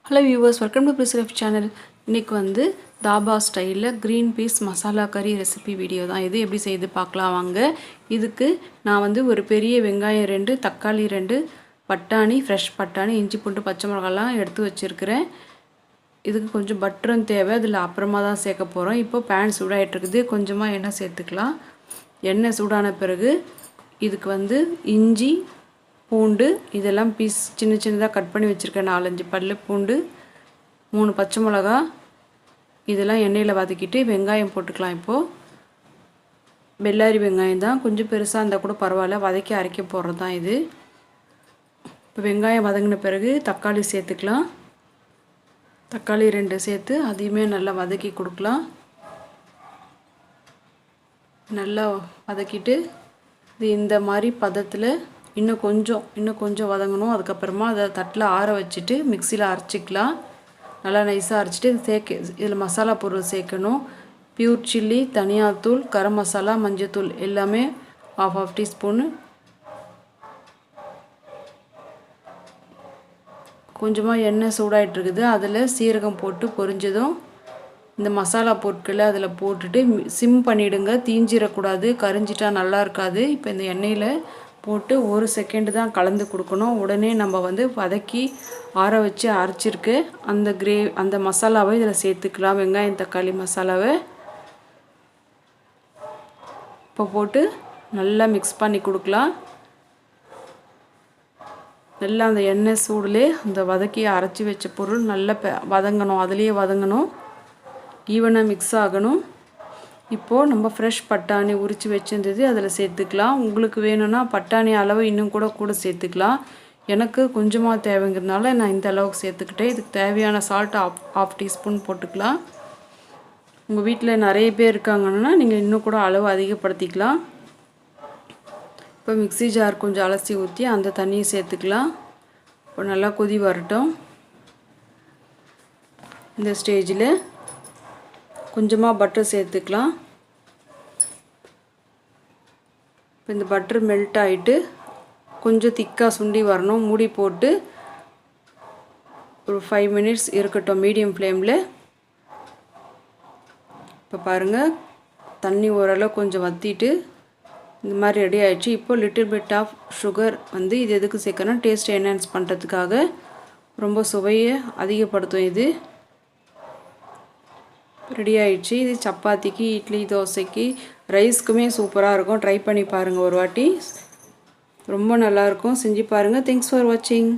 Hello viewers, welcome to Prislife channel. இன்றைக்கி வந்து தாபா ஸ்டைலில் க்ரீன் பீஸ் மசாலா கறி ரெசிபி வீடியோ தான். இது எப்படி செய்து பார்க்கலாம் வாங்க. இதுக்கு நான் வந்து ஒரு பெரிய வெங்காயம் 2, தக்காளி 2, பட்டாணி, ஃப்ரெஷ் பட்டாணி, இஞ்சி பூண்டு, பச்சை மிளகாலாம் எடுத்து வச்சுருக்கிறேன். இதுக்கு கொஞ்சம் பட்டரும் தேவை, அதில் அப்புறமா தான் சேர்க்க போகிறோம். இப்போ பேன் சூடாகிட்டுருக்குது, கொஞ்சமாக எண்ணெய் சேர்த்துக்கலாம். எண்ணெய் சூடான பிறகு இதுக்கு வந்து இஞ்சி பூண்டு இதெல்லாம் பீஸ் சின்ன சின்னதாக கட் பண்ணி வச்சுருக்கேன். 4-5 பல்லு பூண்டு, 3 பச்சை மிளகா இதெல்லாம் எண்ணெயில் வதக்கிட்டு வெங்காயம் போட்டுக்கலாம். இப்போது பெல்லாரி வெங்காயம் தான், கொஞ்சம் பெருசாக இருந்தால் கூட பரவாயில்ல, வதக்கி அரைக்க போடுறது தான் இது. இப்போ வெங்காயம் வதங்கின பிறகு தக்காளி சேர்த்துக்கலாம். தக்காளி 2 சேர்த்து அதையுமே நல்லா வதக்கி கொடுக்கலாம். நல்லா வதக்கிட்டு இது இந்த மாதிரி பதத்தில் இன்னும் கொஞ்சம் வதங்கணும். அதுக்கப்புறமா அதை தட்டில் ஆற வச்சுட்டு மிக்சியில் அரைச்சிக்கலாம். நல்லா நைஸாக அரைச்சிட்டு இதில் மசாலா பொருள் சேர்க்கணும். பியூர் சில்லி, தனியாத்தூள், கரம் மசாலா, மஞ்சத்தூள் எல்லாமே ½ டீஸ்பூனு. கொஞ்சமாக எண்ணெய் சூடாகிட்டுருக்குது, அதில் சீரகம் போட்டு பொரிஞ்சதும் இந்த மசாலா பொருட்களை அதில் போட்டுட்டு சிம் பண்ணிவிடுங்க. தீஞ்சிடக்கூடாது, கரிஞ்சிட்டா நல்லா இருக்காது. இப்போ இந்த எண்ணெயில் போட்டு 1 செகண்டு தான் கலந்து கொடுக்கணும். உடனே நம்ம வந்து வதக்கி ஆற வச்சு அரைச்சிருக்கு அந்த மசாலாவை இதில் சேர்த்துக்கலாம். வெங்காயம் தக்காளி மசாலாவை இப்போ போட்டு நல்லா மிக்ஸ் பண்ணி கொடுக்கலாம். நல்லா அந்த எண்ணெய் சூடுலே அந்த வதக்கி அரைச்சி வச்ச பொருள் நல்லா வதங்கணும், அதுலேயே வதங்கணும், ஈவனாக மிக்ஸ் ஆகணும். இப்போது நம்ம ஃப்ரெஷ் பட்டாணி உரித்து வச்சுருந்தது அதில் சேர்த்துக்கலாம். உங்களுக்கு வேணும்னா பட்டாணி அளவு இன்னும் கூட சேர்த்துக்கலாம். எனக்கு கொஞ்சமாக தேவைங்கிறதுனால நான் இந்த அளவுக்கு சேர்த்துக்கிட்டேன். இதுக்கு தேவையான சால்ட் ½ டீஸ்பூன் போட்டுக்கலாம். உங்கள் வீட்டில் நிறைய பேர் இருக்காங்கன்னா நீங்கள் இன்னும் கூட அளவு அதிகப்படுத்திக்கலாம். இப்போ மிக்ஸி ஜார் கொஞ்சம் அலசி ஊற்றி அந்த தண்ணியை சேர்த்துக்கலாம். இப்போ நல்லா கொதி வரட்டும். இந்த ஸ்டேஜில் கொஞ்சமாக பட்டர் சேர்த்துக்கலாம். இப்போ இந்த பட்டர் மெல்ட் ஆகிட்டு கொஞ்சம் திக்காக சுண்டி வரணும். மூடி போட்டு ஒரு 5 மினிட்ஸ் இருக்கட்டும் மீடியம் ஃப்ளேமில். இப்போ பாருங்கள், தண்ணி ஓரளவு கொஞ்சம் வற்றிட்டு இந்த மாதிரி ரெடி ஆகிடுச்சு. இப்போ லிட்டில் பிட் ஆஃப் சுகர் வந்து இது எதுக்கு சேர்க்கணும், டேஸ்ட் என்ஹான்ஸ் பண்ணுறதுக்காக, ரொம்ப சுவையை அதிகப்படுத்தும். இது ரெடி ஆகிடுச்சு. இது சப்பாத்திக்கு, இட்லி, தோசைக்கு, ரைஸ்க்குமே சூப்பராக இருக்கும். ட்ரை பண்ணி பாருங்கள் ஒரு வாட்டி, ரொம்ப நல்லாயிருக்கும். செஞ்சு பாருங்கள். தேங்க்ஸ் ஃபார் வாட்சிங்.